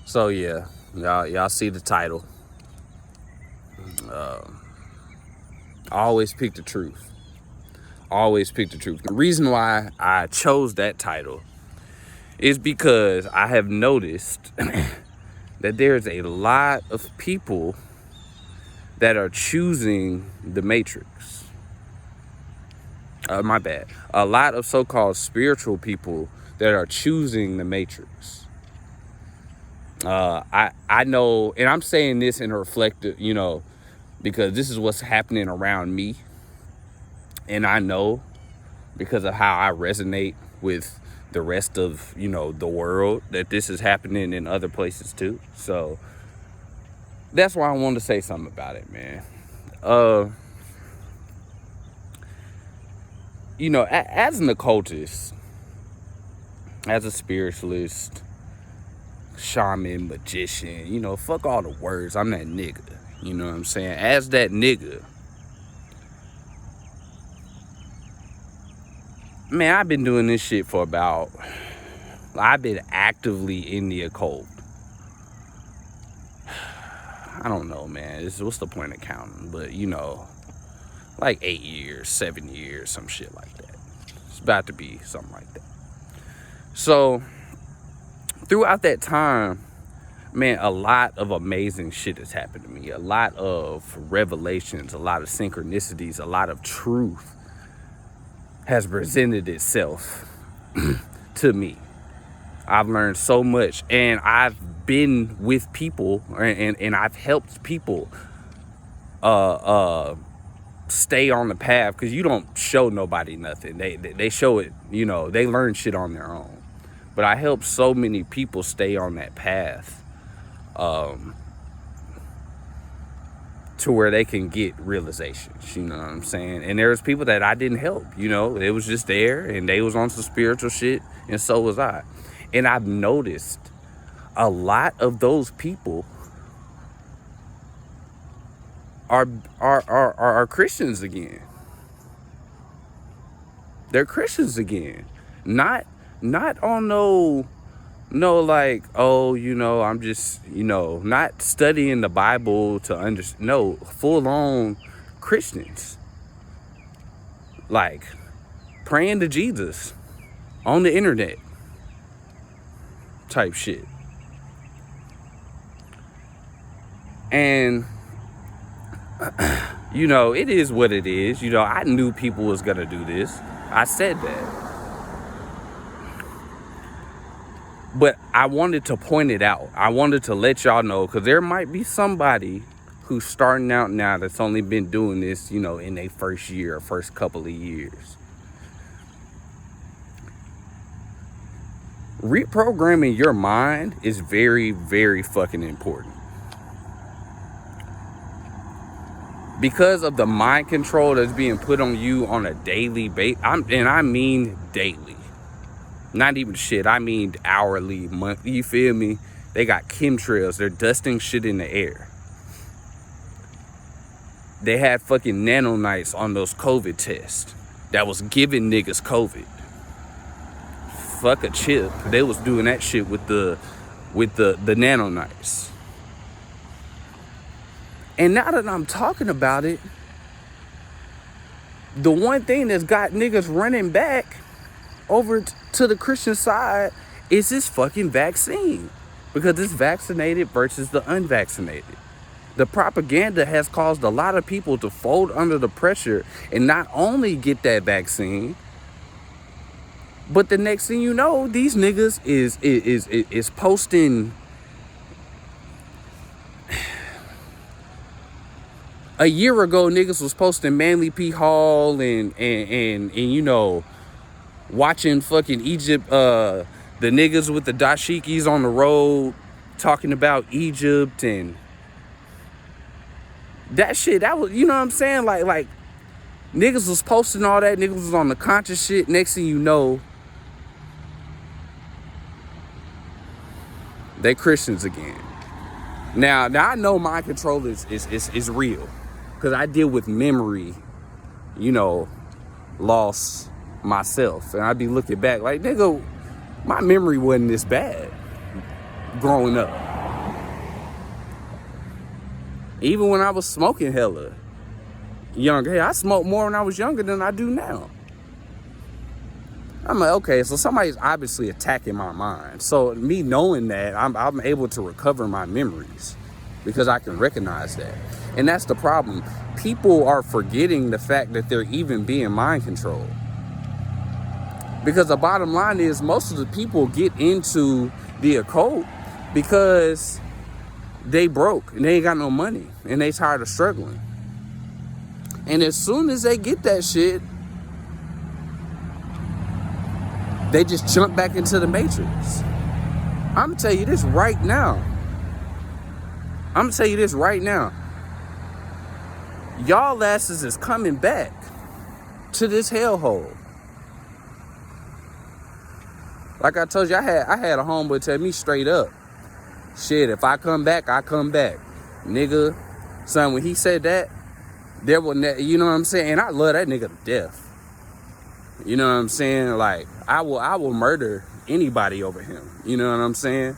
So yeah, y'all see the title. I always pick the truth. Always pick the truth. The reason why I chose that title is because I have noticed that there's a lot of people that are choosing the Matrix. My bad. A lot of so-called spiritual people that are choosing the Matrix. I know, and I'm saying this in a reflective, because this is what's happening around me, and I know because of how I resonate with the rest of the world that this is happening in other places too. So that's why I wanted to say something about it, man. As an occultist, as a spiritualist, shaman, magician, fuck all the words. I'm that nigga. You know what I'm saying? As that nigga, man, I've been doing this shit for I've been actively in the occult. I don't know, man. What's the point of counting? But, like 8 years, 7 years, some shit like that. It's about to be something like that. So, throughout that time, man, a lot of amazing shit has happened to me. A lot of revelations, a lot of synchronicities, a lot of truth has presented itself to me. I've learned so much, and I've been with people, and I've helped people stay on the path, because you don't show nobody nothing. They show it, they learn shit on their own. But I helped so many people stay on that path to where they can get realizations, you know what I'm saying? And there's people that I didn't help, it was just there, and they was on some spiritual shit, and so was I. And I've noticed a lot of those people are Christians again. They're Christians again. Not on no like, oh, I'm just, not studying the Bible to understand. No, full on Christians. Like praying to Jesus on the internet type shit. And it is what it is. I knew people was gonna do this. I said that. But I wanted to point it out. I wanted to let y'all know, because there might be somebody who's starting out now that's only been doing this, in their first year or first couple of years. Reprogramming your mind is very, very fucking important. Because of the mind control that's being put on you on a daily basis, and I mean daily. Not even shit, I mean hourly, monthly, you feel me? They got chemtrails, they're dusting shit in the air. They had fucking nanonites on those COVID tests that was giving niggas COVID. Fuck a chip. They was doing that shit with the nanonites. And now that I'm talking about it, the one thing that's got niggas running back over to the Christian side is this fucking vaccine. Because it's vaccinated versus the unvaccinated. The propaganda has caused a lot of people to fold under the pressure and not only get that vaccine, but the next thing you know, these niggas is posting a year ago. Niggas was posting Manly P. Hall and watching fucking Egypt, the niggas with the dashikis on the road talking about Egypt and that shit. That was, you know what I'm saying? Like niggas was posting all that. Niggas was on the conscious shit. Next thing you know, they Christians again. Now I know mind control is real, because I deal with memory, loss myself, and I'd be looking back like, nigga, my memory wasn't this bad growing up. Even when I was smoking hella younger, hey, I smoked more when I was younger than I do now. I'm like, okay, so somebody's obviously attacking my mind. So me knowing that, I'm able to recover my memories because I can recognize that. And that's the problem. People are forgetting the fact that they're even being mind controlled. Because the bottom line is most of the people get into the occult because they broke and they ain't got no money and they tired of struggling. And as soon as they get that shit, they just jump back into the matrix. I'm gonna tell you this right now. Y'all asses is coming back to this hellhole. Like I told you, I had a homeboy tell me straight up, shit, if I come back, I come back. Nigga, son, when he said that, there will you know what I'm saying? And I love that nigga to death. You know what I'm saying? Like, I will murder anybody over him. You know what I'm saying?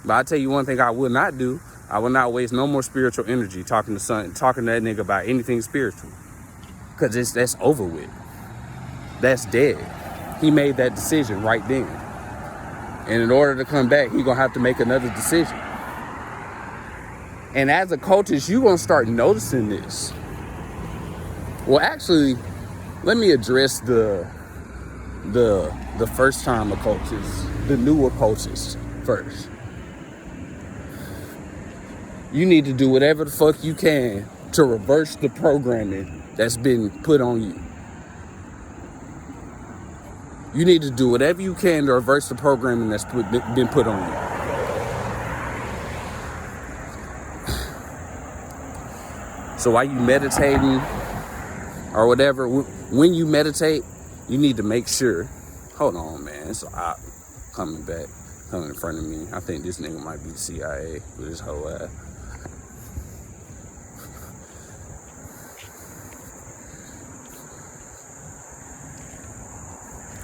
But I'll tell you one thing I will not do. I will not waste no more spiritual energy talking to that nigga about anything spiritual. Because that's over with. That's dead. He made that decision right then. And in order to come back, he gonna have to make another decision. And as a cultist, you gonna start noticing this. Well, actually, let me address the first time occultists, the new occultists first. You need to do whatever the fuck you can to reverse the programming that's been put on you. You need to do whatever you can to reverse the programming that's been put on you. So while you meditating or whatever, when you meditate, you need to make sure. Hold on, man. It's an op coming in front of me. I think this nigga might be the CIA with his whole ass.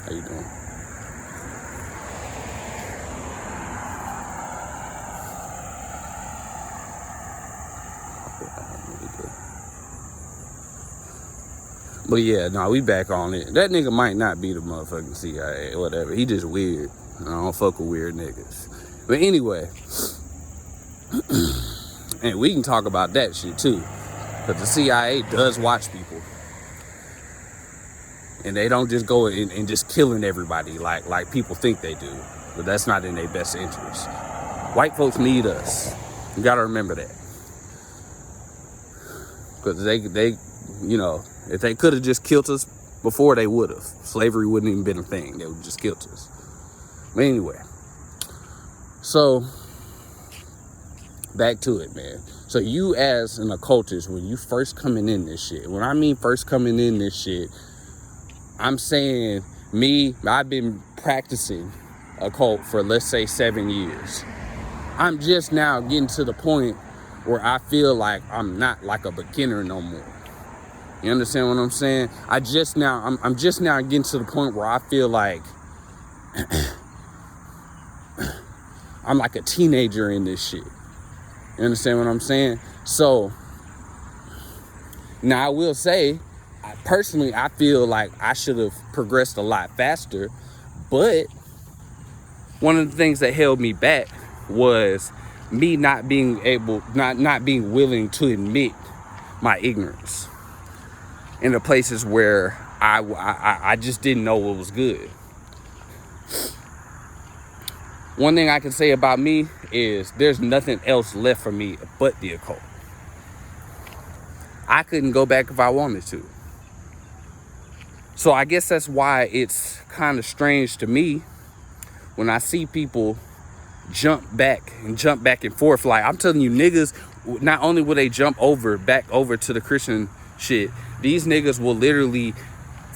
How you doing? But yeah, no, we back on it. That nigga might not be the motherfucking CIA or whatever. He just weird. I don't fuck with weird niggas. But anyway, and we can talk about that shit too. Because the CIA does watch people. And they don't just go and just killing everybody like people think they do. But that's not in their best interest. White folks need us. You gotta remember that. Because they you know, if they could have just killed us before, they would have. Slavery wouldn't even been a thing. They would just killed us. But anyway. So, back to it, man. So you as an occultist, when you first coming in this shit, when I mean first coming in this shit, I'm saying I've been practicing occult for, let's say, 7 years. I'm just now getting to the point where I feel like I'm not like a beginner no more. You understand what I'm saying? I'm just now getting to the point where I feel like I'm like a teenager in this shit. You understand what I'm saying? So now I will say, personally, I feel like I should have progressed a lot faster, but one of the things that held me back was me not being willing to admit my ignorance in the places where I just didn't know what was good. One thing I can say about me is there's nothing else left for me but the occult. I couldn't go back if I wanted to. So I guess that's why it's kind of strange to me when I see people jump back and forth. Like, I'm telling you, niggas, not only will they jump back over to the Christian shit, these niggas will literally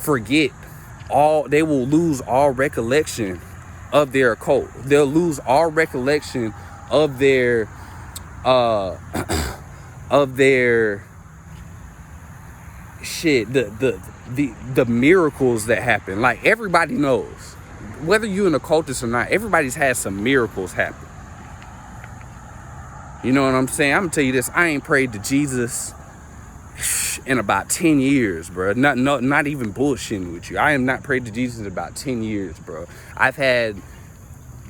they will lose all recollection of their occult. They'll lose all recollection of their shit, the miracles that happen. Like, everybody knows, whether you're an occultist or not, everybody's had some miracles happen. You know what I'm saying? I'm gonna tell you this, I ain't prayed to Jesus in about 10 years, bro. Not even bullshitting with you. I am not prayed to Jesus in about 10 years, bro. I've had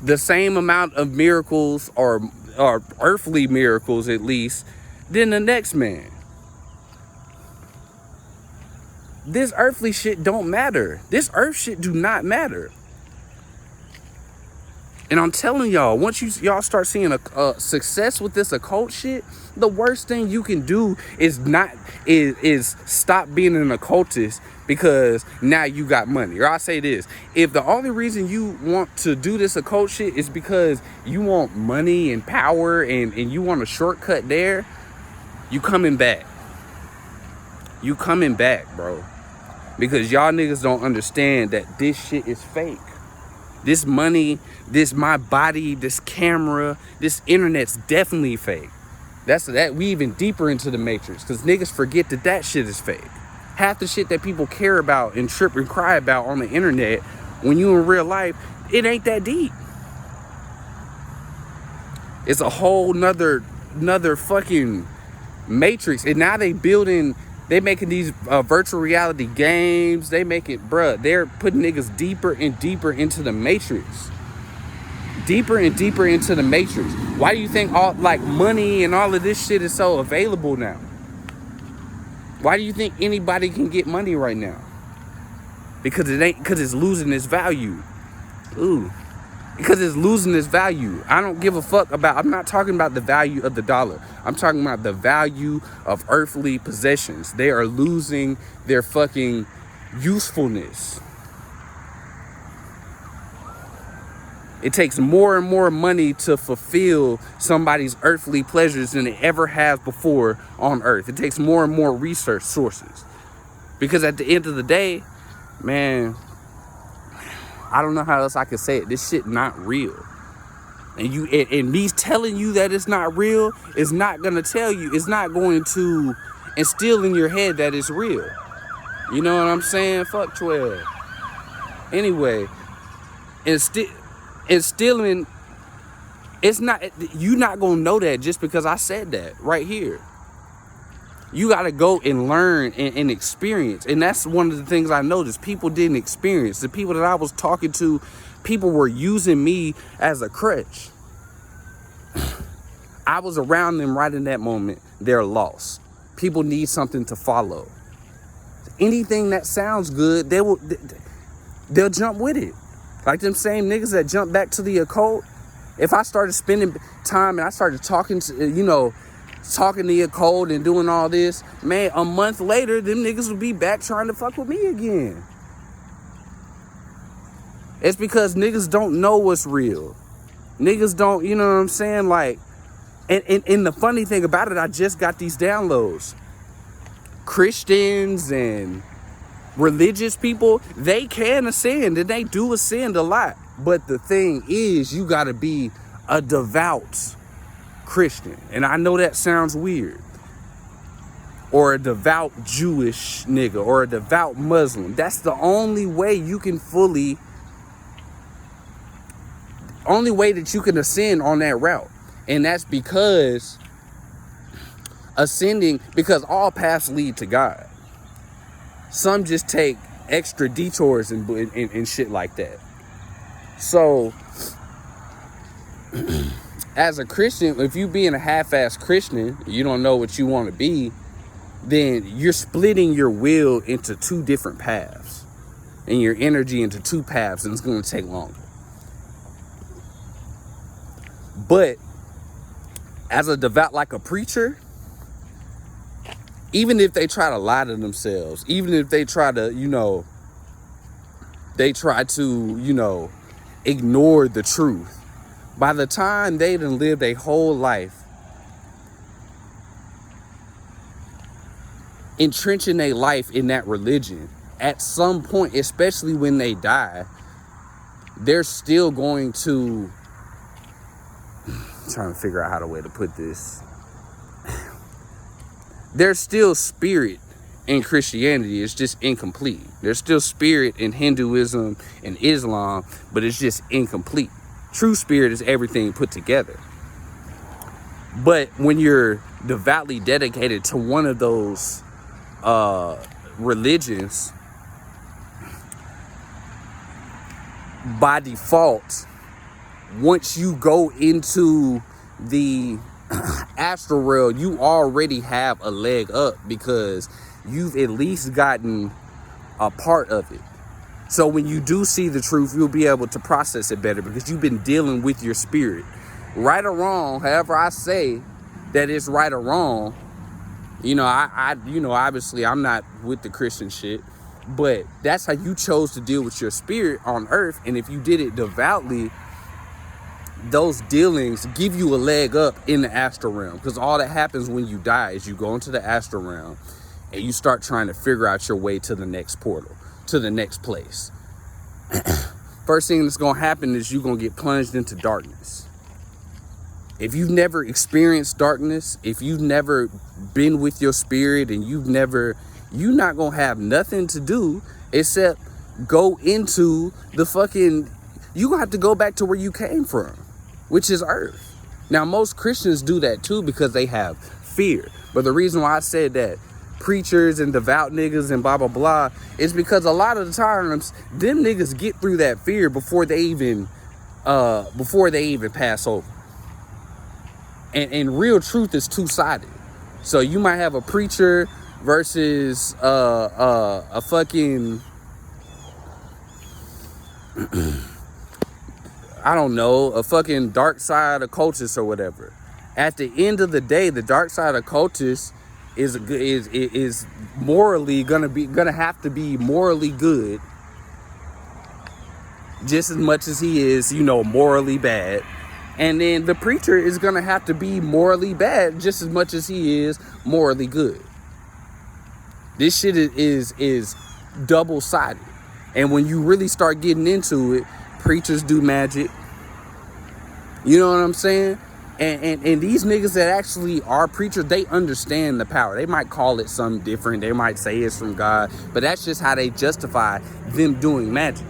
the same amount of miracles or earthly miracles at least than the next man. This earthly shit don't matter. This earth shit do not matter. And I'm telling y'all, once y'all start seeing a success with this occult shit, the worst thing you can do is stop being an occultist because now you got money. Or I say this, if the only reason you want to do this occult shit is because you want money and power and you want a shortcut there, you coming back. You coming back, bro. Because y'all niggas don't understand that this shit is fake. This money, this my body, this camera, this internet's definitely fake. That we even deeper into the matrix because niggas forget that shit is fake. Half the shit that people care about and trip and cry about on the internet, when you in real life, it ain't that deep. It's a whole nother fucking matrix. And now they making these virtual reality games. They make it, bruh. They're putting niggas deeper and deeper into the matrix. Deeper and deeper into the matrix. Why do you think all like money and all of this shit is so available now? Why do you think anybody can get money right now? Because it's losing its value. Because it's losing its value. I don't give a fuck about, I'm not talking about the value of the dollar. I'm talking about the value of earthly possessions. They are losing their fucking usefulness. It takes more and more money to fulfill somebody's earthly pleasures than it ever has before on earth. It takes more and more research sources. Because at the end of the day, man, I don't know how else I can say it. This shit not real. And me telling you that it's not real is not going to instill in your head that it's real. You know what I'm saying? Fuck 12. Anyway, instilling, you're not going to know that just because I said that right here. You got to go and learn and experience. And that's one of the things I noticed. People didn't experience. The people that I was talking to, people were using me as a crutch. I was around them right in that moment. They're lost. People need something to follow. Anything that sounds good, they'll jump with it. Like them same niggas that jump back to the occult. If I started spending time and I started talking to, talking to the occult and doing all this, man, a month later, them niggas would be back trying to fuck with me again. It's because niggas don't know what's real. Niggas don't, you know what I'm saying? Like, and the funny thing about it, I just got these downloads. Christians and religious people, they can ascend and they do ascend a lot. But the thing is, you gotta be a devout Christian. And I know that sounds weird. Or a devout Jewish nigga or a devout Muslim. That's the only way you can only way that you can ascend on that route. And that's because because all paths lead to God. Some just take extra detours and shit like that. So as a Christian, if you being a half-ass Christian, you don't know what you want to be, then you're splitting your will into two different paths and your energy into two paths, and it's going to take longer. But as a devout, like a preacher, even if they try to lie to themselves, even if they try to, ignore the truth, by the time they done lived a whole life entrenching their life in that religion, at some point, especially when they die, they're still going to, I'm trying to figure out how the way to put this. There's still spirit in Christianity. It's just incomplete. There's still spirit in Hinduism and Islam, but it's just incomplete. True spirit is everything put together. But when you're devoutly dedicated to one of those religions, by default, once you go into the astral realm, you already have a leg up because you've at least gotten a part of it. So when you do see the truth, you'll be able to process it better because you've been dealing with your spirit. Right or wrong, however I say that it's right or wrong, obviously I'm not with the Christian shit, but that's how you chose to deal with your spirit on earth. And if you did it devoutly, those dealings give you a leg up in the astral realm, because all that happens when you die is you go into the astral realm and you start trying to figure out your way to the next portal, to the next place. First thing that's going to happen is you're going to get plunged into darkness. If you've never experienced darkness, if you've never been with your spirit, and you're not going to have nothing to do except go into the fucking, you're going to have to go back to where you came from, which is earth. Now, most Christians do that too because they have fear. But the reason why I said that preachers and devout niggas and blah, blah, blah, is because a lot of the times them niggas get through that fear before they even pass over. And real truth is two-sided. So you might have a preacher versus a fucking, I don't know, a fucking dark side occultist or whatever. At the end of the day, the dark side occultist is morally gonna have to be morally good, just as much as he is, morally bad. And then the preacher is going to have to be morally bad just as much as he is morally good. This shit is double-sided. And when you really start getting into it, preachers do magic. You know what I'm saying? And these niggas that actually are preachers, they understand the power. They might call it something different. They might say it's from God. But that's just how they justify them doing magic.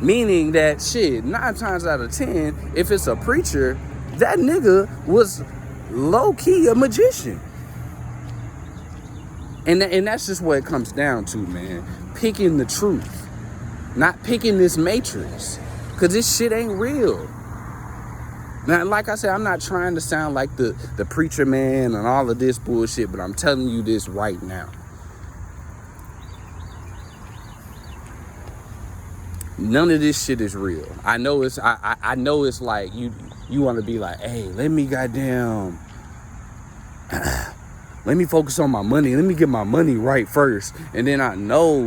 Meaning that, shit, 9 times out of 10, if it's a preacher, that nigga was low-key a magician. And that's just what it comes down to, man. Picking the truth. Not picking this matrix. Because this shit ain't real. Now, like I said, I'm not trying to sound like the preacher man and all of this bullshit, but I'm telling you this right now. None of this shit is real. I know it's I know it's like you want to be like, hey, let me focus on my money. Let me get my money right first. And then no.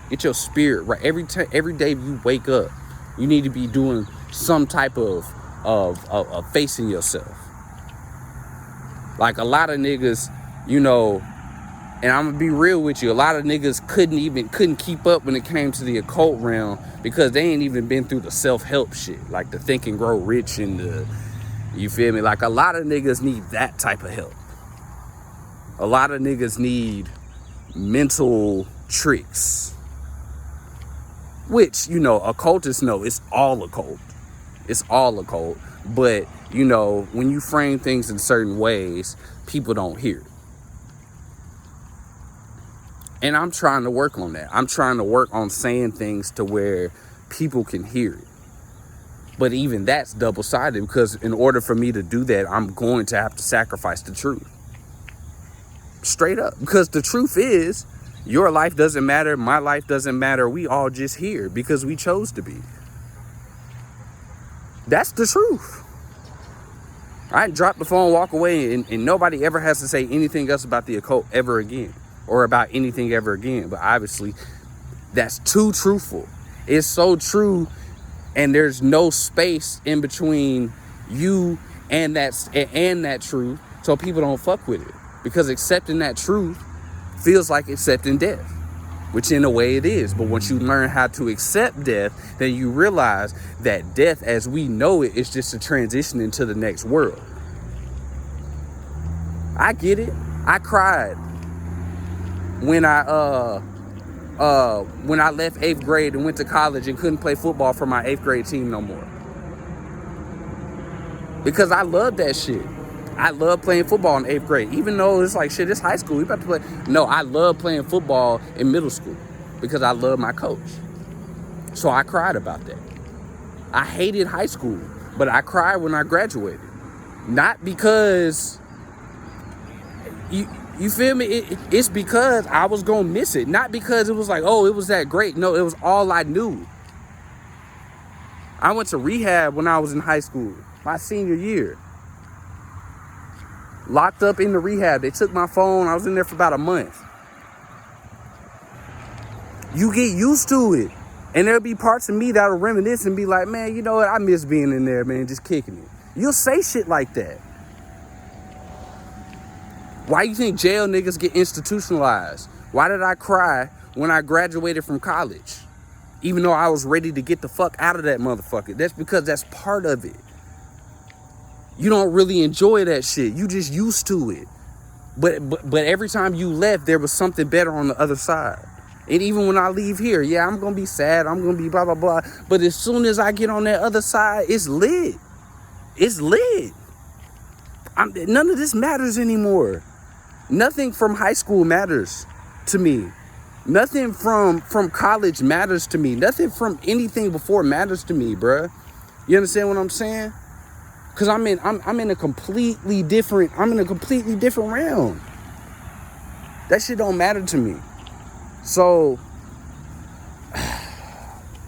Get your spirit right. Every day you wake up, you need to be doing some type of facing yourself. Like a lot of niggas, and I'm gonna be real with you, a lot of niggas couldn't keep up when it came to the occult realm because they ain't even been through the self-help shit, like the Think and Grow Rich and you feel me? Like a lot of niggas need that type of help. A lot of niggas need mental tricks, which, occultists know it's all occult. It's all occult. But, when you frame things in certain ways, people don't hear it. And I'm trying to work on that. I'm trying to work on saying things to where people can hear it. But even that's double-sided because in order for me to do that, I'm going to have to sacrifice the truth. Straight up. Because the truth is, your life doesn't matter. My life doesn't matter. We all just here because we chose to be. That's the truth. I drop the phone, walk away, and nobody ever has to say anything else about the occult ever again. Or about anything ever again. But obviously, that's too truthful. It's so true, and there's no space in between you and that truth, so people don't fuck with it. Because accepting that truth feels like accepting death, which in a way it is. But once you learn how to accept death, then you realize that death as we know it is just a transition into the next world. I get it. I cried when I left 8th grade and went to college and couldn't play football for my 8th grade team no more. because I love that shit. I love playing football in 8th grade, even though it's like, shit, it's high school. We about to play. No, I love playing football in middle school because I love my coach. So I cried about that. I hated high school, but I cried when I graduated. Not because, you feel me? It's because I was going to miss it. Not because it was like, oh, it was that great. No, it was all I knew. I went to rehab when I was in high school, my senior year. Locked up in the rehab. They took my phone. I was in there for about a month. You get used to it. And there'll be parts of me that'll reminisce and be like, man, you know what? I miss being in there, man, just kicking it. You'll say shit like that. Why you think jail niggas get institutionalized? Why did I cry when I graduated from college? Even though I was ready to get the fuck out of that motherfucker. That's because that's part of it. You don't really enjoy that shit. You just used to it. But every time you left, there was something better on the other side. And even when I leave here, yeah, I'm going to be sad. I'm going to be blah, blah, blah. But as soon as I get on that other side, it's lit. It's lit. None of this matters anymore. Nothing from high school matters to me. Nothing from college matters to me. Nothing from anything before matters to me, bruh. You understand what I'm saying? Cause I'm in a completely different realm. That shit don't matter to me. So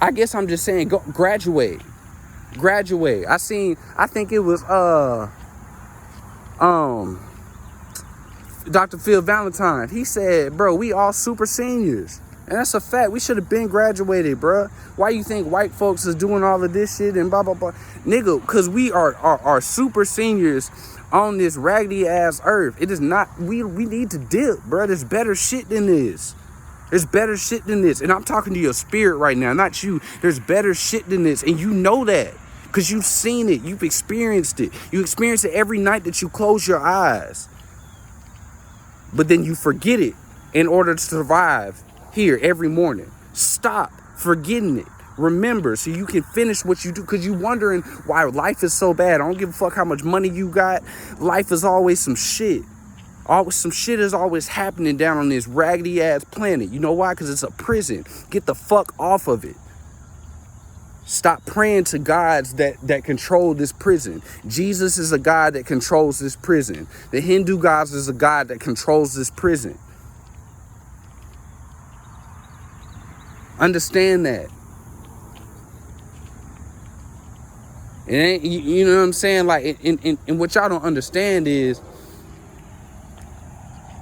I guess I'm just saying, go graduate. I think it was Dr. Phil Valentine. He said, bro, we all super seniors. And that's a fact. We should have been graduated, bro. Why you think white folks is doing all of this shit and blah, blah, blah? Nigga, because we are super seniors on this raggedy ass earth. It is not, we need to dip, bro. There's better shit than this. There's better shit than this. And I'm talking to your spirit right now, not you. There's better shit than this. And you know that because you've seen it. You've experienced it. You experience it every night that you close your eyes. But then you forget it in order to survive here every morning. Stop forgetting it. Remember, so you can finish what you do, because you're wondering why life is so bad. I don't give a fuck how much money you got. Life is always some shit. Always some shit is always happening down on this raggedy ass planet. You know why? Because it's a prison. Get the fuck off of it. Stop praying to gods that control this prison. Jesus is a God that controls this prison. The Hindu gods is a God that controls this prison. Understand that. It ain't, you know what I'm saying? Like, and what y'all don't understand is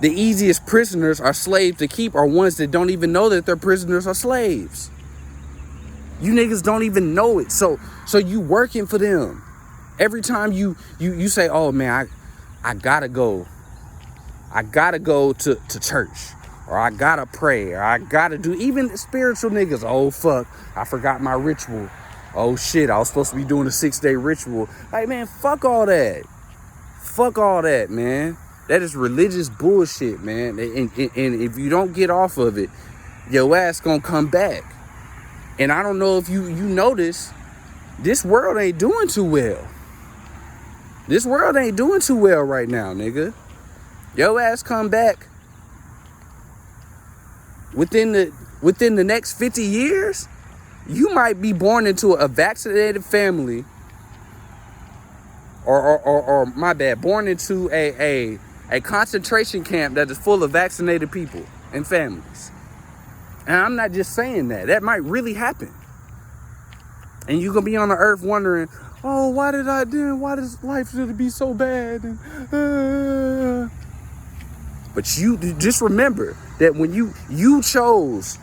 the easiest prisoners are slaves to keep are ones that don't even know that their prisoners are slaves. You niggas don't even know it. So you working for them. Every time you say, oh man, I gotta go. I gotta go to church. Or I gotta pray. Or I gotta do, even spiritual niggas. Oh fuck, I forgot my ritual. Oh shit, I was supposed to be doing a 6-day ritual. Like, man, fuck all that. Fuck all that, man. That is religious bullshit, man. And if you don't get off of it, your ass gonna come back. And I don't know if you notice, this world ain't doing too well. This world ain't doing too well right now, nigga. Your ass come back within the next 50 years, you might be born into a vaccinated family, or my bad, born into a concentration camp that is full of vaccinated people and families. And I'm not just saying that. That might really happen. And you're going to be on the earth wondering, oh, why did I do? Why does life should be so bad? But you just remember that when you chose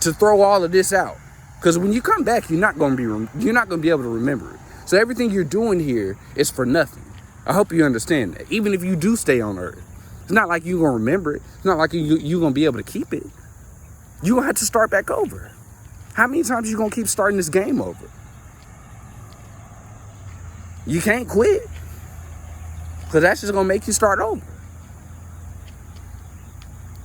to throw all of this out, because when you come back, you're not going to be able to remember it. So everything you're doing here is for nothing. I hope you understand that. Even if you do stay on earth, it's not like you're going to remember it. It's not like you're going to be able to keep it. You're going to have to start back over. How many times you going to keep starting this game over? You can't quit, because that's just going to make you start over.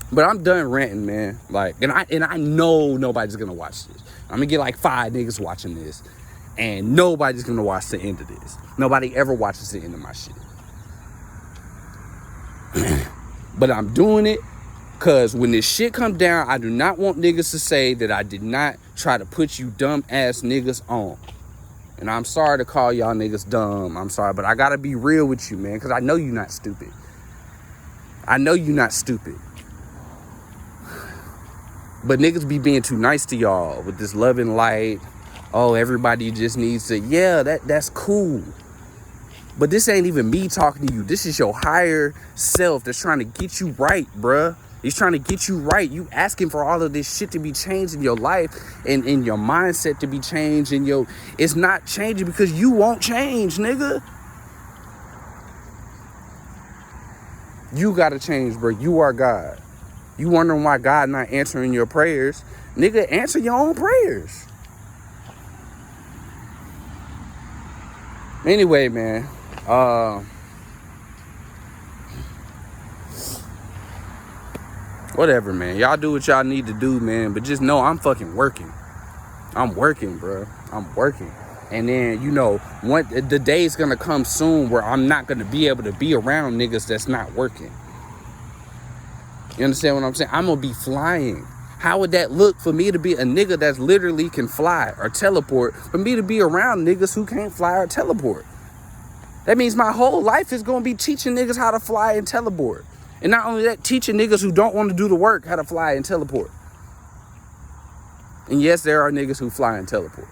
But I'm done ranting, man. Like, and I know nobody's going to watch this. I'm going to get like 5 niggas watching this. And nobody's gonna watch the end of this. Nobody ever watches the end of my shit. But I'm doing it because when this shit come down, I do not want niggas to say that I did not try to put you dumb ass niggas on. And I'm sorry to call y'all niggas dumb. I'm sorry, but I gotta be real with you, man, because I know you're not stupid. I know you're not stupid. But niggas be being too nice to y'all with this love and light. Oh, everybody just needs to, yeah, that's cool. But this ain't even me talking to you. This is your higher self that's trying to get you right, bruh. He's trying to get you right. You asking for all of this shit to be changed in your life and in your mindset to be changed. And it's not changing because you won't change, nigga. You gotta change, bro. You are God. You wondering why God not answering your prayers? Nigga, answer your own prayers. Anyway, man. Whatever, man. Y'all do what y'all need to do, man. But just know I'm fucking working. I'm working, bro. I'm working. And then, the day's gonna come soon where I'm not gonna be able to be around niggas that's not working. You understand what I'm saying? I'm gonna be flying. How would that look for me to be a nigga that's literally can fly or teleport, for me to be around niggas who can't fly or teleport? That means my whole life is gonna be teaching niggas how to fly and teleport. And not only that, teaching niggas who don't want to do the work how to fly and teleport. And yes, there are niggas who fly and teleport.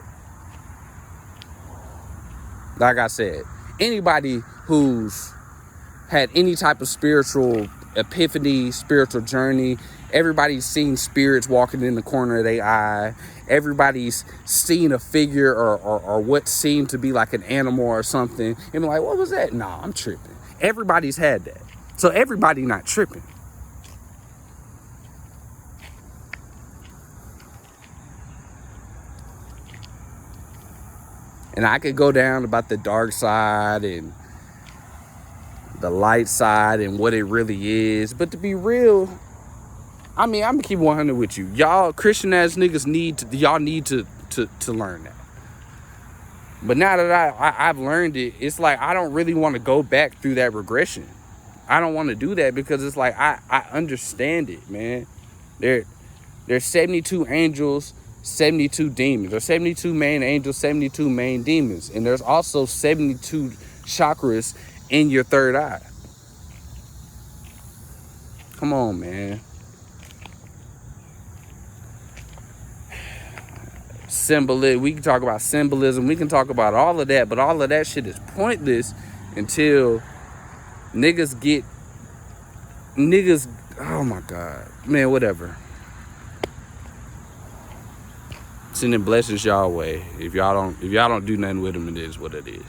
Like I said, anybody who's had any type of spiritual epiphany, spiritual journey, everybody's seen spirits walking in the corner of their eye. Everybody's seen a figure or what seemed to be like an animal or something. And be like, what was that? Nah, I'm tripping. Everybody's had that. So everybody not tripping. And I could go down about the dark side and the light side and what it really is. But to be real, I mean, I'm gonna keep 100 with you. Y'all Christian ass niggas need to learn that. But now that I've learned it, it's like I don't really want to go back through that regression. I don't want to do that because it's like I understand it, man. There's 72 angels, 72 demons. There's 72 main angels, 72 main demons. And there's also 72 chakras in your third eye. Come on, man. Symbolism. We can talk about symbolism. We can talk about all of that. But all of that shit is pointless until niggas, oh my God. Man, whatever. Sending blessings y'all way. If y'all don't do nothing with them, it is what it is.